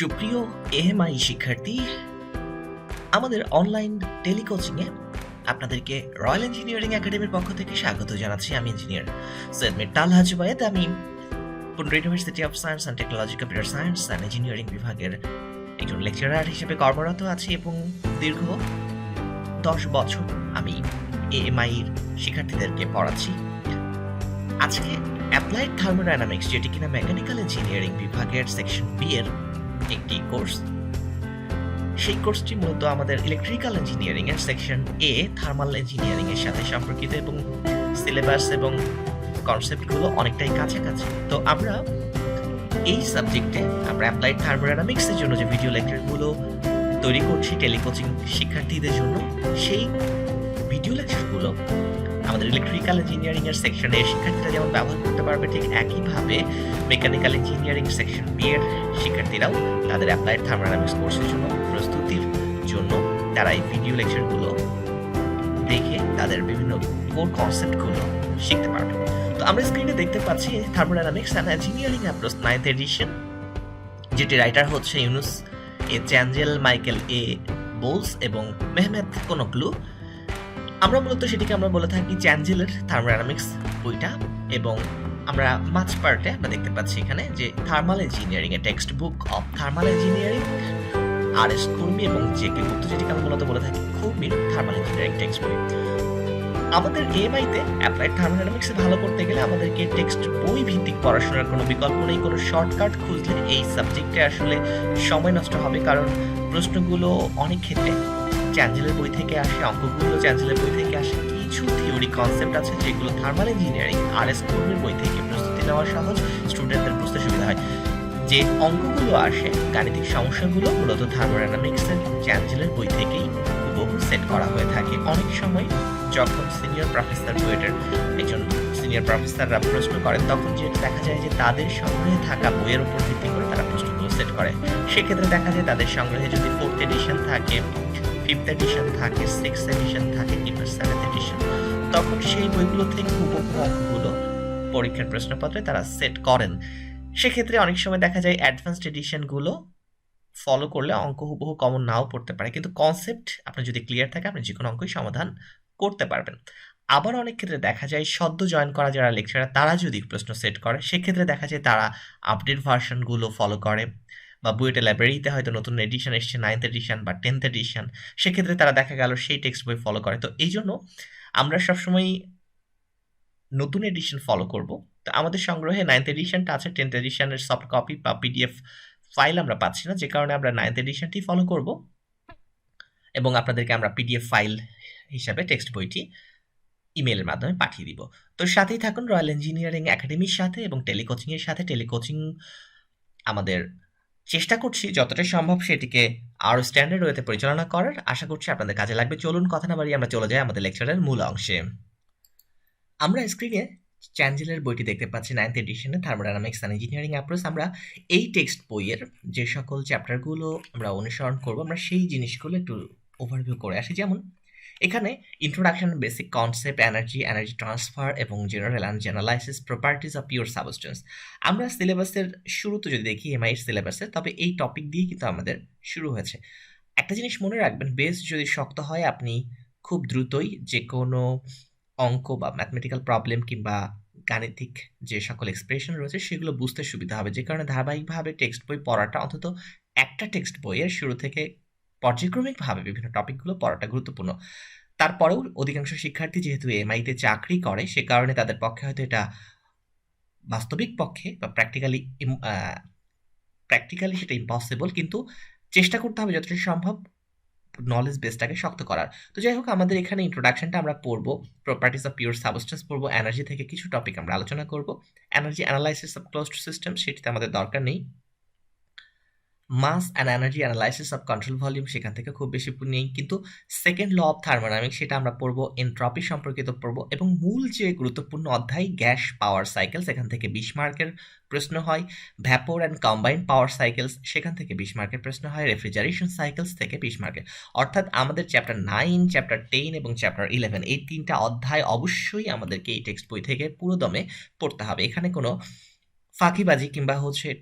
সুপ্রিয় এএমআই শিক্ষার্থী, আমাদের অনলাইন টেলিকোচিংয়ে আপনাদেরকে রয়্যাল ইঞ্জিনিয়ারিং একাডেমির পক্ষ থেকে স্বাগত জানাচ্ছি। আমি ইঞ্জিনিয়ার সৈয়দ মীর তালহা জুবায়েদ। আমি Pundra university of science and technology, computer science and engineering বিভাগের একজন লেকচারার হিসেবে কর্মরত আছি এবং দীর্ঘ 10 বছর আমি এএমআইয়ের শিক্ষার্থীদেরকে পড়াচ্ছি। আজকে অ্যাপ্লাইড থার্মোডাইনামিক্স, যেটি কিনা মেকানিক্যাল ইঞ্জিনিয়ারিং বিভাগের সেকশন বি এর একটি কোর্স, সেই কোর্সটি মূলত আমাদের ইলেকট্রিক্যাল ইঞ্জিনিয়ারিং এর সেকশন এ থার্মাল ইঞ্জিনিয়ারিং এর সাথে সম্পর্কিত এবং সিলেবাস এবং কনসেপ্টগুলো অনেকটাই কাছাকাছি। তো আমরা এই সাবজেক্টে আমরা অ্যাপ্লাইড থার্মোডাইনামিক্স এর জন্য যে ভিডিও লেকচারগুলো তৈরি করছি টেলিকোচিং শিক্ষার্থীদের জন্য, সেই ভিডিও লেকচারগুলো আমাদের ইলেকট্রিক্যাল ইঞ্জিনিয়ারিং এর সেকশনে শিক্ষার্থীরা যেমন ব্যবহার করতে পারবে, ঠিক একইভাবে মেকানিক্যাল ইঞ্জিনিয়ারিং সেকশন বি এর শিক্ষার্থীরাও তাদের অ্যাপ্লাইড থার্মোডাইনামিক্স কোর্সের জন্য প্রস্তুতির জন্য তারা এই ভিডিও লেকচারগুলো দেখে তাদের বিভিন্ন কোর কনসেপ্টগুলো শিখতে পারবে। তো আমরা স্ক্রিনে দেখতে পাচ্ছি thermodynamics and engineering approach 9th edition, যেটি রাইটার হচ্ছে Yunus A Cengel, Michael A Boles এবং মেহমেদ কোনকলু। আমরা মূলত সেটিকে আমরা বলে থাকি চ্যাঞ্জেলের থার্মোডাইনামিক্স বইটা, এবং আমরা মাঝ পার্টে আমরা দেখতে পাচ্ছি এখানে যে থার্মাল ইঞ্জিনিয়ারিং এর textbook of thermal engineering R S Khurmi এবং জে কে গুপ্ত, যেটিকে আমরা মূলত বলে থাকি কুর্মির থার্মাল ইঞ্জিনিয়ারিং টেক্সট বই। আমাদের এএমআইতে অ্যাপ্লাইড থার্মোডাইনামিক্সে ভালো করতে গেলে আমাদেরকে টেক্সট বই ভিত্তিক পড়াশোনার কোনো বিকল্প নেই। কোনো শর্টকাট খুঁজলে এই সাবজেক্টে আসলে সময় নষ্ট হবে, কারণ প্রশ্নগুলো অনেক ক্ষেত্রে চ্যাঞ্জেলের বই থেকে আসে, অঙ্কগুলো চ্যাঞ্জেলের বই থেকে আসে। কিছু থিওরি কনসেপ্ট আছে যেগুলো থার্মাল ইঞ্জিনিয়ারিং আর এস কুর্মির বই থেকে প্রস্তুতি নেওয়া সহজ, স্টুডেন্টদের বুঝতে সুবিধা হয়। যে অঙ্কগুলো আসে, গাণিতিক সমস্যাগুলো মূলত থার্মোডাইনামিক্সের চ্যাঞ্জেলের বই থেকেই হুবহু সেট করা হয়ে থাকে। অনেক সময় যখন সিনিয়র প্রফেসর, বুয়েটের একজন সিনিয়র প্রফেসররা প্রশ্ন করেন, তখন যেটা দেখা যায় যে তাদের সংগ্রহে থাকা বইয়ের উপর ভিত্তি করে তারা প্রশ্নগুলো সেট করে। সেক্ষেত্রে দেখা যায় তাদের সংগ্রহে যদি 4th এডিশন থাকে, 5th এডিশন থাকে, 6th এডিশন থাকে কিংবা 7th এডিশন, তখন সেই বইগুলো থেকে হুবহু অঙ্কগুলো পরীক্ষার প্রশ্নপত্রে তারা সেট করেন। সেক্ষেত্রে অনেক সময় দেখা যায় অ্যাডভান্সড এডিশনগুলো ফলো করলে অঙ্ক হুবহু কমন নাও পড়তে পারে, কিন্তু কনসেপ্ট আপনার যদি ক্লিয়ার থাকে আপনি যে কোনো অঙ্কই সমাধান করতে পারবেন। আবার অনেক ক্ষেত্রে দেখা যায় সদ্য জয়েন করা যারা লেকচারার তারা যদি প্রশ্ন সেট করে, সেক্ষেত্রে দেখা যায় তারা আপডেট ভার্সনগুলো ফলো করে, বা বুয়েটের লাইব্রেরিতে হয়তো নতুন এডিশন এসছে 9th এডিশন বা 10th এডিশন, সেক্ষেত্রে তারা দেখা গেল সেই টেক্সট বই ফলো করে। তো এই জন্য আমরা সবসময় নতুন এডিশন ফলো করব। তো আমাদের সংগ্রহে 9th এডিশনটা আছে, 10th এডিশনের সফট কপি বা পিডিএফ ফাইল আমরা পাচ্ছি না, যে কারণে আমরা 9th এডিশনটি ফলো করব এবং আপনাদেরকে আমরা পিডিএফ ফাইল হিসাবে টেক্সট বইটি ইমেলের মাধ্যমে পাঠিয়ে দিব। তো সাথেই থাকুন রয়্যাল ইঞ্জিনিয়ারিং একাডেমির সাথে এবং টেলিকোচিংয়ের সাথে। টেলিকোচিং আমাদের চেষ্টা করছি যতটা সম্ভব সেটিকে আরও স্ট্যান্ডার্ড ওয়েতে পরিচালনা করার। আশা করছি আপনাদের কাজে লাগবে। চলুন কথা না বাড়িয়ে আমরা চলে যাই আমাদের লেকচারের মূল অংশে। আমরা স্ক্রিনে চ্যাঞ্জেলের বইটি দেখতে পাচ্ছি 9th এডিশনে, থার্মোডাইনামিক্স অ্যান্ড ইঞ্জিনিয়ারিং অ্যাপ্রোচ। আমরা এই টেক্সট বইয়ের যে সকল চ্যাপ্টারগুলো আমরা অনুসরণ করব, আমরা সেই জিনিসগুলো একটু ওভারভিউ করে আসি। যেমন এখানে introduction, basic concept, energy transfer এবং general and analysis properties of pure substance. আমরা সিলেবাসের শুরুতে যদি দেখি এমআইয়ের সিলেবাসে, তবে এই টপিক দিয়ে কিন্তু আমাদের শুরু হয়েছে। একটা জিনিস মনে রাখবেন, বেস যদি শক্ত হয় আপনি খুব দ্রুতই যে কোনো অঙ্ক বা ম্যাথমেটিক্যাল প্রবলেম কিংবা গাণিতিক যে সকল এক্সপ্রেশন রয়েছে সেগুলো বুঝতে সুবিধা হবে। যে কারণে ধারাবাহিকভাবে টেক্সট বই পড়াটা, অন্তত একটা টেক্সট বইয়ের শুরু থেকে পর্যায়ক্রমিকভাবে বিভিন্ন টপিকগুলো পড়াটা গুরুত্বপূর্ণ। তারপরেও অধিকাংশ শিক্ষার্থী যেহেতু এমআইতে চাকরি করে, সে কারণে তাদের পক্ষে হয়তো এটা বাস্তবিক পক্ষে বা প্র্যাকটিক্যালি সেটা ইম্পসিবল, কিন্তু চেষ্টা করতে হবে যতটা সম্ভব নলেজ বেসটাকে শক্ত করার। তো যাই হোক, আমাদের এখানে ইন্ট্রোডাকশনটা আমরা পড়বো, প্রপার্টিজ অফ পিওর সাবস্টেন্স পড়বো, এনার্জি থেকে কিছু টপিক আমরা আলোচনা করব। Energy analysis of closed system সেটিতে আমাদের দরকার নেই। Mass and energy analysis of control volume সেখান থেকে খুব বেশি নেই, কিন্তু সেকেন্ড ল অফ থার্মোডাইনামিক্স সেটা আমরা পড়বো, এনট্রপি সম্পর্কিত পড়বো, এবং মূল যে গুরুত্বপূর্ণ অধ্যায় গ্যাস পাওয়ার সাইকেল সেখান থেকে 20 মার্কের প্রশ্ন হয়। ভ্যাপোর অ্যান্ড কম্বাইন্ড পাওয়ার সাইকেলস সেখান থেকে 20 মার্কের প্রশ্ন হয়। রেফ্রিজারেশন সাইকেলস থেকে 20 মার্কের। অর্থাৎ আমাদের চ্যাপ্টার 9, চ্যাপ্টার 10 এবং চ্যাপ্টার 11 এই 3টা অধ্যায় অবশ্যই আমাদেরকে এই টেক্সট বই থেকে পুরোদমে পড়তে হবে। এখানে কোনো ফাঁকিবাজি কিংবা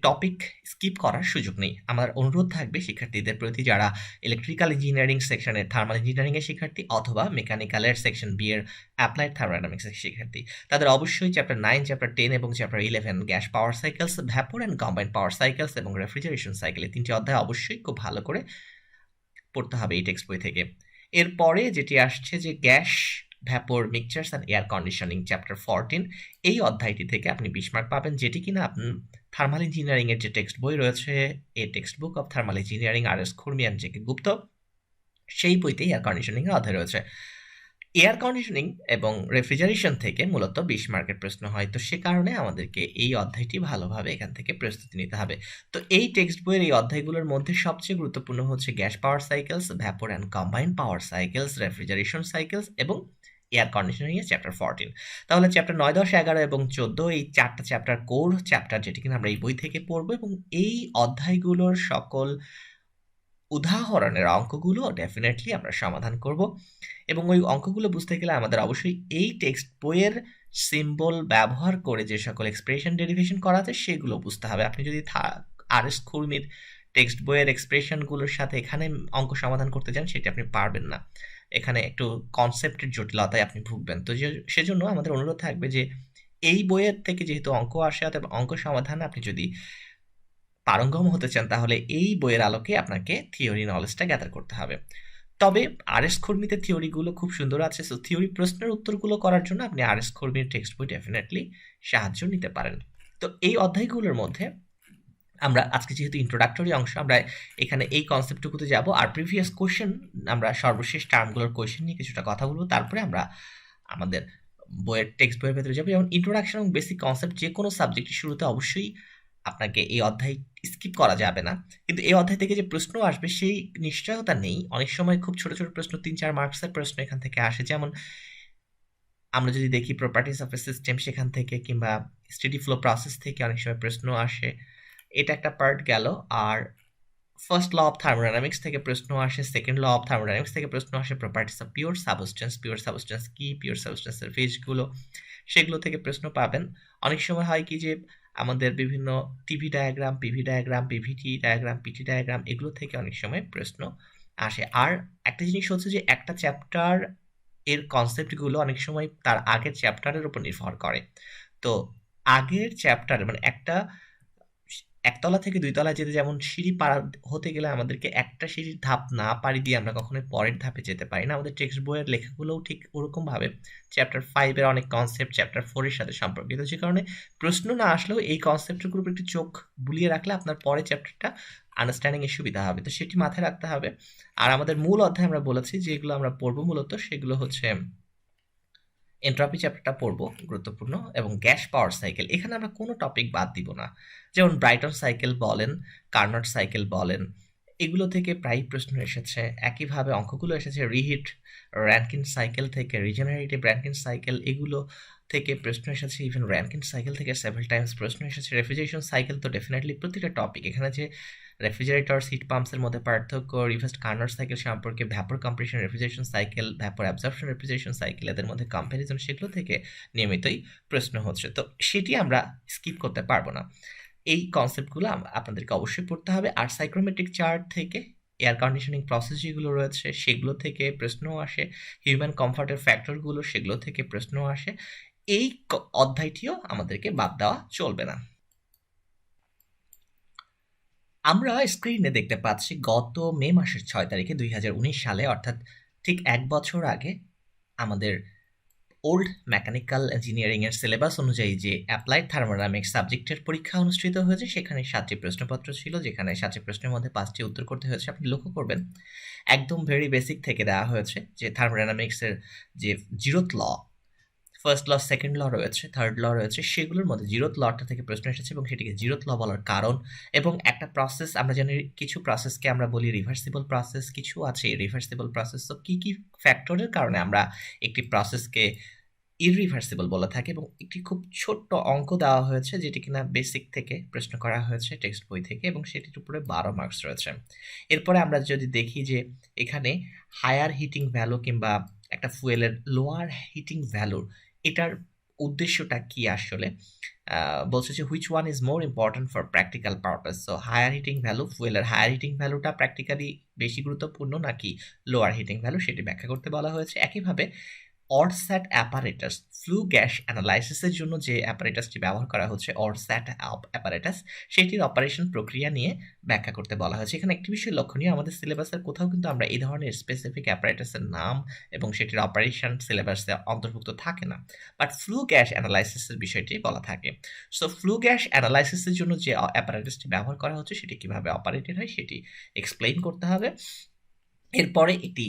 টপিক স্কিপ করার সুযোগ নেই। আমার অনুরোধ থাকবে শিক্ষার্থীদের প্রতি যারা ইলেকট্রিক্যাল ইঞ্জিনিয়ারিং সেকশনের থার্মাল ইঞ্জিনিয়ারিং এর শিক্ষার্থী অথবা মেকানিক্যালের সেকশন বি এর অ্যাপ্লাইড থার্মোডাইনামিক্স এর শিক্ষার্থী। তাদের অবশ্যই চ্যাপ্টার 9, চ্যাপ্টার 10 এবং chapter 11 gas power cycles, vapour and combined power cycles এবং রেফ্রিজারেশন সাইকেল এই 3টি অধ্যায় অবশ্যই খুব ভালো করে পড়তে হবে এই টেক্সট বই থেকে। এরপরে যেটি আসছে যে gas, vapour, mixtures and air conditioning chapter 14, এই অধ্যায়টি থেকে আপনি 20 মার্ক পাবেন, যেটি কিনা আপনি থার্মাল ইঞ্জিনিয়ারিং এর যে টেক্সট বই রয়েছে a textbook of thermal engineering R S. Khurmi and J K. Gupta, সেই বইতে এয়ার কন্ডিশনিং এর অধ্যায় রয়েছে। এয়ার কন্ডিশনিং এবং রেফ্রিজারেশন থেকে মূলত 20 মার্কের প্রশ্ন হয়, তো সে কারণে আমাদেরকে এই অধ্যায়টি ভালোভাবে এখান থেকে প্রস্তুতি নিতে হবে। তো এই টেক্সট বইয়ের এই অধ্যায়গুলোর মধ্যে সবচেয়ে গুরুত্বপূর্ণ হচ্ছে gas power cycles, vapour and combined power cycles, refrigeration cycles এবং এয়ার কন্ডিশনিং এর চ্যাপ্টার 14। তাহলে চ্যাপ্টার 9, 10, 11 এবং 14 এই 4টা চ্যাপ্টার কোর চ্যাপ্টার, যেটি কিনা আমরা এই বই থেকে পড়বো এবং এই অধ্যায়গুলোর সকল উদাহরণের অঙ্কগুলো ডেফিনেটলি আমরা সমাধান করব এবং ওই অঙ্কগুলো বুঝতে গেলে আমাদের অবশ্যই এই টেক্সট বইয়ের সিম্বল ব্যবহার করে যে সকল এক্সপ্রেশন ডেরিভেশন করা আছে সেগুলো বুঝতে হবে। আপনি যদি আর.এস. খুরমির টেক্সট বইয়ের এক্সপ্রেশনগুলোর সাথে এখানে অঙ্ক সমাধান করতে চান সেটা আপনি পারবেন না, এখানে একটু কনসেপ্টের জটিলতায় আপনি ভুগবেন। তো সেজন্য আমাদের অনুরোধ থাকবে যে এই বইয়ের থেকে যেহেতু অঙ্ক আসে অথবা অঙ্ক সমাধান আপনি যদি পারঙ্গম হতে চান তাহলে এই বইয়ের আলোকে আপনাকে থিওরি নলেজটা গ্যাদার করতে হবে। তবে আর.এস. খুরমিতে থিওরিগুলো খুব সুন্দর আছে, সো থিওরি প্রশ্নের উত্তরগুলো করার জন্য আপনি আর.এস. খুরমির টেক্সট বই ডেফিনেটলি সাহায্য নিতে পারেন। তো এই অধ্যায়গুলোর মধ্যে আমরা আজকে যেহেতু ইন্ট্রোডাক্টরি অংশ, আমরা এখানে এই কনসেপ্টটুকুতে যাব আর প্রিভিয়াস কোশ্চেন, আমরা সর্বশেষ টার্মগুলোর কোশ্চেন নিয়ে কিছুটা কথা বলবো, তারপরে আমরা আমাদের বইয়ের টেক্সট বইয়ের ভেতরে যাবো। যেমন ইন্ট্রোডাকশন এবং বেসিক কনসেপ্ট, যে কোনো সাবজেক্টের শুরুতে অবশ্যই আপনাকে এই অধ্যায় স্কিপ করা যাবে না, কিন্তু এই অধ্যায় থেকে যে প্রশ্ন আসবে সেই নিশ্চয়তা নেই। অনেক সময় খুব ছোট ছোট প্রশ্ন, 3-4 মার্কসের প্রশ্ন এখান থেকে আসে। যেমন আমরা যদি দেখি প্রপার্টিস অফ এ সিস্টেম, সেখান থেকে কিংবা স্টেডি ফ্লো প্রসেস থেকে অনেক সময় প্রশ্ন আসে, এটা একটা পার্ট গেল। আর ফার্স্ট ল অফ থার্মোডাইনামিক্স থেকে প্রশ্ন আসে, সেকেন্ড ল অফ থার্মোডাইনামিক্স থেকে প্রশ্ন আসে, প্রপার্টিস অফ পিওর সাবস্টেন্স কি, পিওর সাবস্টেন্সের ফেজগুলো, সেগুলো থেকে প্রশ্ন পাবেন। অনেক সময় হয় কি যে আমাদের বিভিন্ন TV diagram, PV diagram, PVT diagram, PT diagram, এগুলো থেকে অনেক সময় প্রশ্ন আসে। আর একটা জিনিস হচ্ছে যে একটা চ্যাপ্টার এর কনসেপ্টগুলো অনেক সময় তার আগের চ্যাপ্টারের উপর নির্ভর করে। তো আগের চ্যাপ্টার মানে একতলা থেকে 2 তলায় যেতে যেমন সিঁড়ি পার হতে গেলে আমাদেরকে একটা সিঁড়ির ধাপ না পাড়ি দিয়ে আমরা কখনোই পরের ধাপে যেতে পারি না, আমাদের টেক্সট বইয়ের লেখাগুলোও ঠিক ওরকম ভাবে চ্যাপ্টার 5 এর অনেক কনসেপ্ট চ্যাপ্টার 4 এর সাথে সম্পর্কিত, যে কারণে প্রশ্ন না আসলেও এই কনসেপ্টের উপর একটু চোখ বুলিয়ে রাখলে আপনার পরের চ্যাপ্টারটা আন্ডারস্ট্যান্ডিং এ সুবিধা হবে। তো সেটি মাথায় রাখতে হবে। আর আমাদের মূল অধ্যায় আমরা বলেছি যেগুলো আমরা পড়বো মূলত সেগুলো হচ্ছে এন্ট্রপি চ্যাপ্টারটা পড়বো, গুরুত্বপূর্ণ, এবং গ্যাস পাওয়ার সাইকেল, এখানে আমরা কোনো টপিক বাদ দিব না। যেমন ব্রাইটন সাইকেল বলেন, কার্নট সাইকেল বলেন, এগুলো থেকে প্রায় প্রশ্ন এসেছে। একইভাবে অঙ্কগুলো এসেছে রিহিট র্যানকিন সাইকেল থেকে, রিজেনারেটিভ র্যানকিন সাইকেল, এগুলো থেকে প্রশ্ন এসেছে। ইভেন র্যানকিন সাইকেল থেকে সেভারাল টাইমস প্রশ্ন এসেছে। রেফ্রিজারেশন সাইকেল তো ডেফিনেটলি প্রতিটা টপিক, এখানে যে রেফ্রিজারেটর হিট পাম্পসের মধ্যে পার্থক্য, রিভার্সড কার্নট সাইকেল সম্পর্কে, vapour compression refrigeration cycle, vapour absorption refrigeration cycle, এদের মধ্যে কম্প্যারিজন, সেগুলো থেকে নিয়মিতই প্রশ্ন হচ্ছে। তো সেটি আমরা স্কিপ করতে পারবো না, এই কনসেপ্টগুলো আপনাদেরকে অবশ্যই পড়তে হবে। আর সাইক্রোমেট্রিক চার্ট থেকে এয়ার কন্ডিশনিং প্রসেস যেগুলো রয়েছে সেগুলো থেকে প্রশ্ন আসে, হিউম্যান কমফর্টের ফ্যাক্টরগুলো সেগুলো থেকে প্রশ্ন আসে। এই অধ্যায়টিও আমাদেরকে বাদ দেওয়া চলবে না। আমরা স্ক্রিনে দেখতে পাচ্ছি গত মে মাসের 6 তারিখে 2019 সালে, অর্থাৎ ঠিক 1 বছর আগে, আমাদের ওল্ড মেকানিক্যাল ইঞ্জিনিয়ারিং এর সিলেবাস অনুযায়ী যে অ্যাপ্লাইড থার্মোডাইনামিক্স সাবজেক্টের পরীক্ষা অনুষ্ঠিত হয়েছে, সেখানে 7টি প্রশ্নপত্র ছিল, যেখানে 7টি প্রশ্নের মধ্যে 5টি উত্তর করতে হয়েছে। আপনি লক্ষ্য করবেন একদম ভেরি বেসিক থেকে দেওয়া হয়েছে যে থার্মোডাইনামিক্সের যে জিরোথ ল, ফার্স্ট ল, সেকেন্ড ল রয়েছে, থার্ড ল রয়েছে, সেগুলোর মধ্যে জিরোথ লটা থেকে প্রশ্ন এসেছে এবং সেটিকে জিরোথ ল বলার কারণ, এবং একটা প্রসেস, আমরা জানি কিছু প্রসেসকে আমরা বলি রিভার্সিবল প্রসেস, কিছু আছে ইরিভার্সিবল প্রসেস। তো কি কি ফ্যাক্টরের কারণে আমরা একটি প্রসেসকে ইররিভার্সিবল বলে থাকি, এবং একটি খুব ছোট্ট অঙ্ক দেওয়া হয়েছে যেটি কিনা বেসিক থেকে প্রশ্ন করা হয়েছে টেক্সট বই থেকে, এবং সেটির উপরে 12 মার্কস রয়েছে। এরপরে আমরা যদি দেখি যে এখানে হায়ার হিটিং ভ্যালু কিংবা একটা ফুয়েলের লোয়ার হিটিং ভ্যালুর, এটার উদ্দেশ্যটা কি আসলে? বলছে যে which one is more important for practical purpose? So higher heating value, ফুয়েলের হায়ার হিটিং ভ্যালুটা প্র্যাকটিক্যালি বেশি গুরুত্বপূর্ণ নাকি লোয়ার হিটিং ভ্যালু, সেটি ব্যাখ্যা করতে বলা হয়েছে। একইভাবে অরস্যাট অ্যাপারেটাস, ফ্লু গ্যাস অ্যানালাইসিসের জন্য যে অ্যাপারেটাসটি ব্যবহার করা হচ্ছে অরস্যাট অ্যাপারেটাস, সেটির অপারেশন প্রক্রিয়া নিয়ে ব্যাখ্যা করতে বলা হয়েছে। এখানে একটি বিষয় লক্ষণীয়, আমাদের সিলেবাসের কোথাও কিন্তু আমরা এই ধরনের স্পেসিফিক অ্যাপারেটাসের নাম এবং সেটির অপারেশন সিলেবাসে অন্তর্ভুক্ত থাকে না, বাট ফ্লু গ্যাস অ্যানালাইসিসের বিষয়টি বলা থাকে। সো ফ্লু গ্যাস অ্যানালাইসিসের জন্য যে অ্যাপারেটাসটি ব্যবহার করা হচ্ছে সেটি কিভাবে অপারেটেড হয় সেটি এক্সপ্লেইন করতে হবে। এরপরে একটি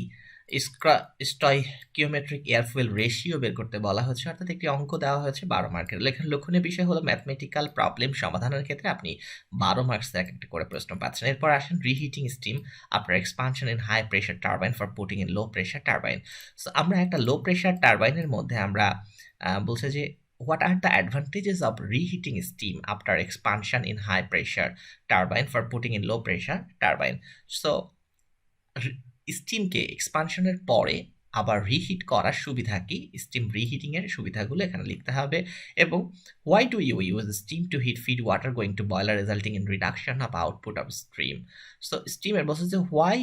স্টয়কিওমেট্রিক এয়ার ফুয়েল রেশিও বের করতে বলা হচ্ছে, অর্থাৎ একটি অঙ্ক দেওয়া হয়েছে 12 মার্কের। লক্ষণীয় বিষয় হলো ম্যাথমেটিক্যাল প্রবলেম সমাধানের ক্ষেত্রে আপনি 12 মার্কস এক একটা করে প্রশ্ন পাচ্ছেন। এরপর আসেন reheating steam after expansion in high pressure turbine for putting in low pressure turbine. So আমরা একটা লো প্রেশার টারবাইনের মধ্যে আমরা বলছে যে what are the advantages of reheating steam after expansion in high pressure turbine for putting in low pressure turbine? So স্টিমকে এক্সপানশনের পরে আবার reheat করার সুবিধা কি, স্টিম রিহিটিং এর সুবিধাগুলো এখানে লিখতে হবে। এবং why do you use steam to heat feed water going to boiler resulting in reduction of output of stream. So স্টিমের বলছে যে why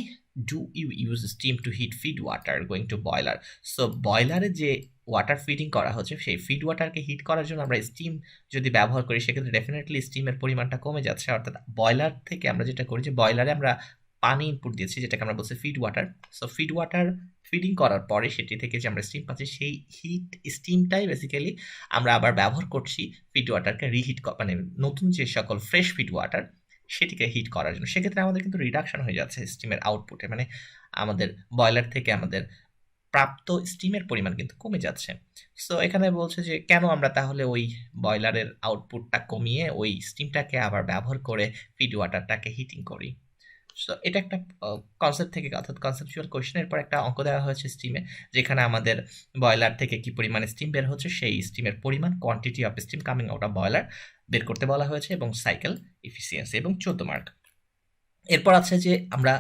do you use steam to heat feed water going to boiler. So বয়লারে যে water feeding করা হচ্ছে সেই feed ওয়াটারকে hit করার জন্য আমরা স্টিম যদি ব্যবহার করি সেক্ষেত্রে ডেফিনেটলি স্টিমের পরিমাণটা কমে যাচ্ছে। অর্থাৎ বয়লার থেকে আমরা যেটা করি যে বয়লারে আমরা পানি ইনপুট দিয়েছি যেটাকে আমরা বলছি feed water. So feed water feeding করার পরে সেটি থেকে যে আমরা স্টিম পাচ্ছি সেই হিট স্টিমটাই বেসিক্যালি আমরা আবার ব্যবহার করছি ফিড ওয়াটারকে রিহিট, মানে নতুন যে সকল ফ্রেশ ফিড ওয়াটার সেটিকে হিট করার জন্য। সেক্ষেত্রে আমাদের কিন্তু রিডাকশন হয়ে যাচ্ছে স্টিমের আউটপুটে, মানে আমাদের বয়লার থেকে আমাদের প্রাপ্ত স্টিমের পরিমাণ কিন্তু কমে যাচ্ছে। সো এখানে বলছে যে কেন আমরা তাহলে ওই বয়লারের আউটপুটটা কমিয়ে ওই স্টিমটাকে আবার ব্যবহার করে ফিড ওয়াটারটাকে হিটিং করি। সো এটা একটা কনসেপ্ট থেকে, অর্থাৎ কনসেপচুয়াল কোয়েশ্চেনের পর একটা অঙ্ক দেওয়া হয়েছে স্টিমে, যেখানে আমাদের বয়লার থেকে কি পরিমাণে স্টিম বের হচ্ছে সেই স্টিমের পরিমাণ, quantity of steam coming out of boiler বের করতে বলা হয়েছে, এবং সাইকেল এফিসিয়েন্সি, এবং 14 মার্ক। এরপর আছে যে আমরা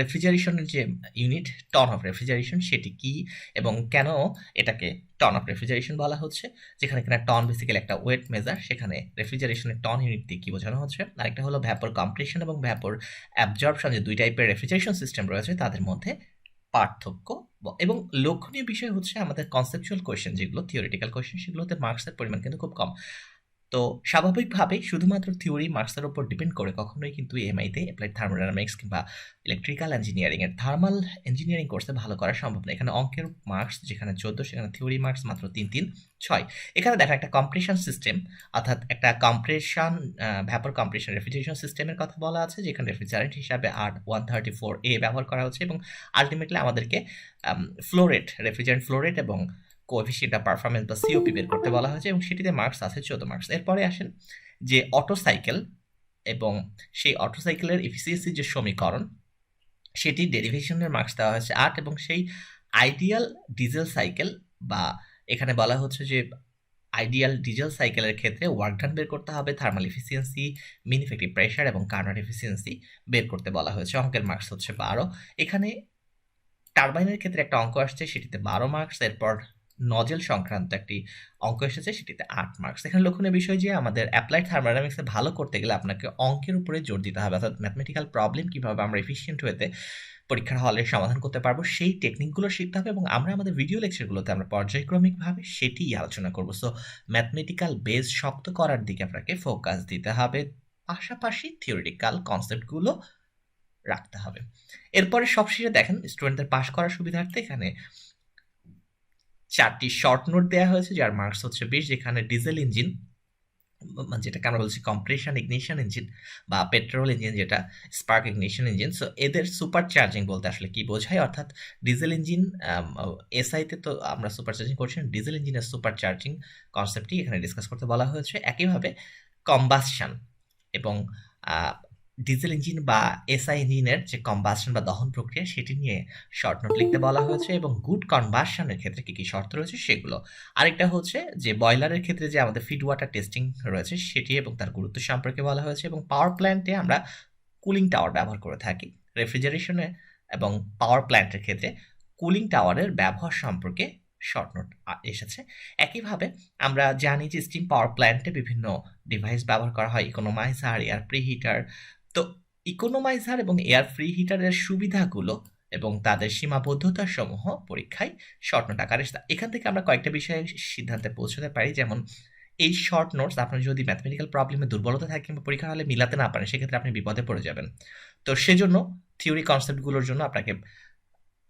রেফ্রিজারেশনের যে ইউনিট টন অফ রেফ্রিজারেশন সেটি কি এবং কেন এটাকে টন অফ রেফ্রিজারেশন বলা হচ্ছে, যেখানে কিনা টন বেসিক্যালি একটা ওয়েট মেজার, সেখানে রেফ্রিজারেশনের টন ইউনিট দিয়ে কি বোঝানো হচ্ছে। আরেকটা হলো ভ্যাপর কম্প্রেশন এবং ভ্যাপর অ্যাবজর্পশন, যে দুই টাইপের রেফ্রিজারেশন সিস্টেম রয়েছে তাদের মধ্যে পার্থক্য। এবং লক্ষণীয় বিষয় হচ্ছে আমাদের কনসেপচুয়াল কোয়েশ্চেন যেগুলো থিওরিটিক্যাল কোয়েশ্চেন সেগুলোতে মার্কসের পরিমাণ কিন্তু খুব কম। তো স্বাভাবিকভাবেই শুধুমাত্র থিওরি মার্কসের উপর ডিপেন্ড করে কখনোই কিন্তু এমআইতে অ্যাপ্লাইড থার্মোডাইনামিক্স কিংবা ইলেকট্রিক্যাল ইঞ্জিনিয়ারিং এর থার্মাল ইঞ্জিনিয়ারিং কোর্সে ভালো করা সম্ভব না। এখানে অঙ্কের মার্কস যেখানে 14, সেখানে থিওরি মার্কস মাত্র 3, 3, 6। এখানে দেখা একটা কম্প্রেশন সিস্টেম, অর্থাৎ একটা কম্প্রেশন ভ্যাপর কম্প্রেশন রেফ্রিজারেশন সিস্টেমের কথা বলা আছে, যেখানে রেফ্রিজারেন্ট হিসাবে R134A ব্যবহার করা হচ্ছে, এবং আলটিমেটলি আমাদেরকে ফ্লোরেট, রেফ্রিজারেন্ট ফ্লোরেট এবং কোএফিসিয়েন্ট অফ পারফরম্যান্স বা সিওপি বের করতে বলা হয়েছে, এবং সেটিতে মার্কস আছে 14 মার্কস। এরপরে আসেন যে অটো সাইকেল, এবং সেই অটো সাইকেলের এফিসিয়েন্সি যে সমীকরণ সেটি ডেরিভেশনের মার্কস দেওয়া হয়েছে 8, এবং সেই আইডিয়াল ডিজেল সাইকেল, বা এখানে বলা হচ্ছে যে আইডিয়াল ডিজেল সাইকেলের ক্ষেত্রে ওয়ার্ক ডান বের করতে হবে, থার্মাল এফিসিয়েন্সি, মিন ইফেক্টিভ প্রেশার এবং কার্নাট এফিসিয়েন্সি বের করতে বলা হয়েছে। অঙ্কের মার্কস হচ্ছে 12। এখানে টারবাইনের ক্ষেত্রে একটা অঙ্ক আসছে সেটিতে 12 মার্কস। এরপর নজেল সংক্রান্ত একটি অঙ্ক এসেছে সেটিতে 8 মার্কস। এখানে লক্ষণীয় বিষয় যে আমাদের অ্যাপ্লাইড থার্মোডাইনামিক্সে ভালো করতে গেলে আপনাকে অঙ্কের উপরে জোর দিতে হবে, অর্থাৎ ম্যাথমেটিক্যাল প্রবলেম কিভাবে আমরা এফিশিয়েন্ট ওয়েতে পরীক্ষার হলে সমাধান করতে পারবো সেই টেকনিকগুলো শিখতে হবে, এবং আমরা আমাদের ভিডিও লেকচারগুলোতে আমরা পর্যায়ক্রমিকভাবে সেটিই আলোচনা করব। সো ম্যাথমেটিক্যাল বেস শক্ত করার দিকে আপনাকে ফোকাস দিতে হবে, পাশাপাশি থিওরিটিক্যাল কনসেপ্টগুলো রাখতে হবে। এরপরে সবশেষে দেখেন স্টুডেন্টদের পাস করার সুবিধার্থে এখানে 4টি শর্ট নোট দেওয়া হয়েছে যার মার্কস হচ্ছে 20, যেখানে ডিজেল ইঞ্জিন, যেটাকে আমরা বলছি কম্প্রেশন ইগনিশন ইঞ্জিন, বা পেট্রোল ইঞ্জিন যেটা স্পার্ক ইগনিশন ইঞ্জিন। সো এদের সুপার চার্জিং বলতে আসলে কি বোঝায়, অর্থাৎ ডিজেল ইঞ্জিন এসআইতে তো আমরা সুপার চার্জিং করছি, ডিজেল ইঞ্জিনের সুপার চার্জিং কনসেপ্টটি এখানে ডিসকাস করতে বলা হয়েছে। একইভাবে কম্বাসশন এবং ডিজেল ইঞ্জিন বা এসআই ইঞ্জিনের যে কম্বাসশন বা দহন প্রক্রিয়া সেটি নিয়ে শর্ট নোট লিখতে বলা হয়েছে, এবং গুড কনভার্সনের ক্ষেত্রে কী কী শর্ত রয়েছে সেগুলো। আরেকটা হচ্ছে যে বয়লারের ক্ষেত্রে যে আমাদের ফিড ওয়াটার টেস্টিং রয়েছে সেটি এবং তার গুরুত্ব সম্পর্কে বলা হয়েছে, এবং পাওয়ার প্ল্যান্টে আমরা কুলিং টাওয়ার ব্যবহার করে থাকি। রেফ্রিজারেশনে এবং পাওয়ার প্ল্যান্টের ক্ষেত্রে কুলিং টাওয়ারের ব্যবহার সম্পর্কে শর্ট নোট এসেছে। একইভাবে আমরা জানি যে স্টিম পাওয়ার প্ল্যান্টে বিভিন্ন ডিভাইস ব্যবহার করা হয়, ইকোনোমাইজার, এয়ার প্রিহিটার। তো ইকোনোমাইজার এবং এয়ার প্রিহিটারের সুবিধাগুলো এবং তাদের সীমাবদ্ধতা সমূহ পরীক্ষায় শর্ট নোট আকারে এখান থেকে আমরা কয়েকটা বিষয়ে সিদ্ধান্তে পৌঁছতে পারি। যেমন এই শর্ট নোটস আপনার যদি ম্যাথমেটিক্যাল প্রবলেমে দুর্বলতা থাকে কিংবা পরীক্ষার হলে মিলাতে না পারেন, সেক্ষেত্রে আপনি বিপদে পড়ে যাবেন। তো সেজন্য থিওরি কনসেপ্টগুলোর জন্য আপনাকে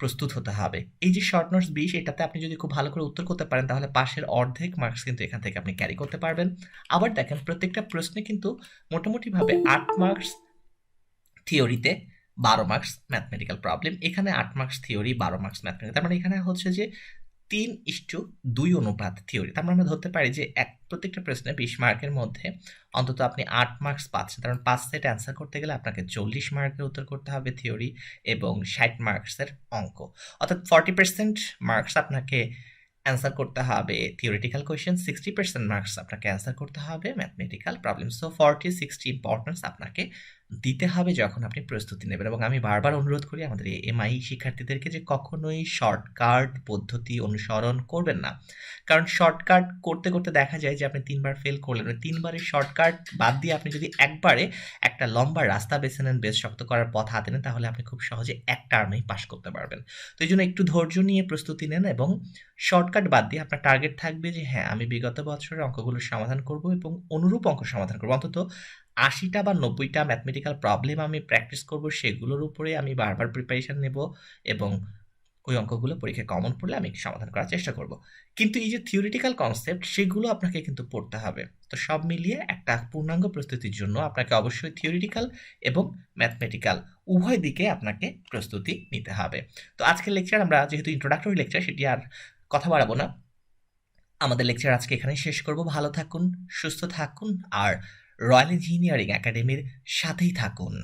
প্রস্তুত হতে হবে। এই যে শর্ট নোটস 20, এটাতে আপনি যদি খুব ভালো করে উত্তর করতে পারেন তাহলে পাশের অর্ধেক মার্কস কিন্তু এখান থেকে আপনি ক্যারি করতে পারবেন। আবার দেখেন প্রত্যেকটা প্রশ্নে কিন্তু মোটামুটিভাবে 8 মার্কস থিওরিতে, 12 মার্কস ম্যাথমেটিক্যাল প্রবলেম। এখানে 8 মার্কস থিওরি, 12 মার্কস ম্যাথমেটিক্যাল। তার মানে এখানে হচ্ছে যে 3:2 অনুপাত থিওরি। তার মানে আমরা ধরতে পারি যে প্রত্যেকটা প্রশ্নে 20 মার্কের মধ্যে অন্তত আপনি 8 মার্কস পাচ্ছেন। কারণ 5 সেট অ্যান্সার করতে গেলে আপনাকে 40 মার্কের উত্তর করতে হবে থিওরি এবং 60 মার্কসের অঙ্ক। অর্থাৎ 40% মার্কস আপনাকে অ্যান্সার করতে হবে থিওরিটিক্যাল কোয়েশ্চেন, 60% মার্কস আপনাকে অ্যান্সার করতে হবে ম্যাথমেটিক্যাল প্রবলেম। সো 40-60 ইম্পর্টেন্স আপনাকে দিতে হবে যখন আপনি প্রস্তুতি নেবেন। এবং আমি বারবার অনুরোধ করি আমাদের এমআই শিক্ষার্থীদেরকে যে কখনোই শর্টকাট পদ্ধতি অনুসরণ করবেন না। কারণ শর্টকাট করতে করতে দেখা যায় যে আপনি 3বার ফেল করলেন। 3বারের শর্টকাট বাদ দিয়ে আপনি যদি একবারে একটা লম্বা রাস্তা বেছে নেন, বেশ শক্ত করার পথ হাতে নেন, তাহলে আপনি খুব সহজে এক টার্মেই পাস করতে পারবেন। তো এই জন্য একটু ধৈর্য নিয়ে প্রস্তুতি নেন এবং শর্টকাট বাদ দিয়ে আপনার টার্গেট থাকবে যে হ্যাঁ, আমি বিগত বছরের অঙ্কগুলোর সমাধান করব এবং অনুরূপ অঙ্ক সমাধান করব। অন্তত 80টা বা 90টা ম্যাথমেটিক্যাল প্রবলেম আমি প্র্যাকটিস করব, সেগুলোর উপরে আমি বারবার প্রিপারেশন নেব এবং ওই অঙ্কগুলো পরীক্ষায় কমন পড়লে আমি সমাধান করার চেষ্টা করব। কিন্তু এই যে থিওরিটিক্যাল কনসেপ্ট, সেগুলো আপনাকে কিন্তু পড়তে হবে। তো সব মিলিয়ে একটা পূর্ণাঙ্গ প্রস্তুতির জন্য আপনাকে অবশ্যই থিওরিটিক্যাল এবং ম্যাথমেটিক্যাল উভয় দিকে আপনাকে প্রস্তুতি নিতে হবে। তো আজকের লেকচার, আমরা যেহেতু ইন্ট্রোডাক্টরি লেকচার, সেটি আর কথা বাড়াবো না। আমাদের লেকচার আজকে এখানেই শেষ করব। ভালো থাকুন, সুস্থ থাকুন আর রয়্যাল ইঞ্জিনিয়ারিং একাডেমির সাথেই থাকুন।